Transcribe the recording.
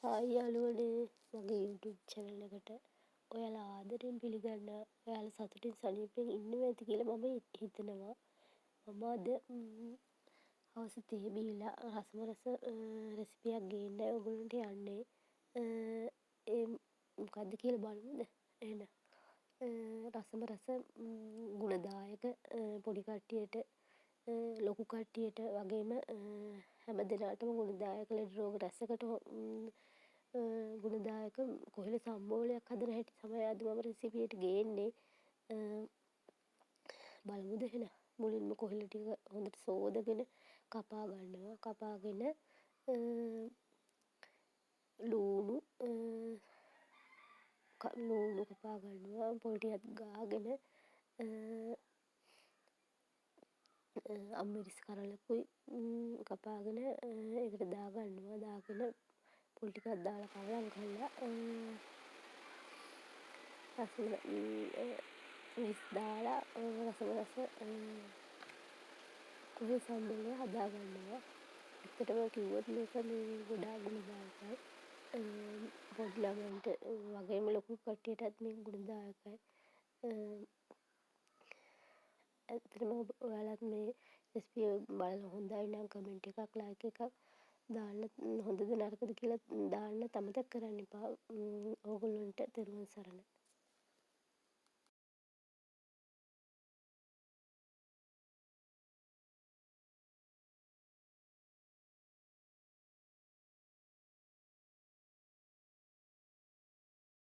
Hi යාළුවනේ මගේ YouTube channel එකට ඔයාලා ආදරෙන් පිළිගන්නවා. ඔයාලා සතුටින් සනීපෙන් ඉන්නවා ඇති කියලා මම හිතනවා. මම අද හවස තේ බීලා රසමරස රෙසිපියක් ගේන්නයි ඔයගොල්ලන්ට යන්නේ. ඒ මොකද්ද කියලා බලමුද? එහෙනම් රසමරස ගුණදායක පොඩි කට්ටියට ලොකු කට්ටියට වගේම හැම දිනාටම ගුණදායක ලෙඩ රෝග රැසකට ගුණදායක කොහිල සම්බෝලයක් හදන හැටි තමයි අද මම රෙසිපියට ගේන්නේ. බලමුද එහෙනම් මුලින්ම කොහිල ටික හොඳට සෝදගෙන කපා ගන්නවා. කපාගෙන ලූණු කපා ගන්නවා. පොල් ටිකක් ගාගෙන අම්මිරිස් කරලකුයි කපාගෙන ඒකට දාගන්නවා. දාගෙන පොල් ටිකක් දාලා කලවම් කරලා මිරිස් දාලා රසමරස කොහේ සම්බෝලය හදා ගන්නවා. ඇත්තටම කිව්වොත් මේක ගොඩාක් ගුණදායකයි. පොඩි ළමයින්ට වගේම ලොකු කට්ටියටත් මේක ගුණදායකයි. ඇත්තටම ඔයාලත් මේ රෙසිපිය බලලා හොඳයි නම් කමෙන්ට් එකක් ලයික් එකක් දාන්න හොඳද නරකද කියලා දාන්න අමතක කරන්න එපා. ඕගොල්ලන්ට තෙරුවන් සරණයි.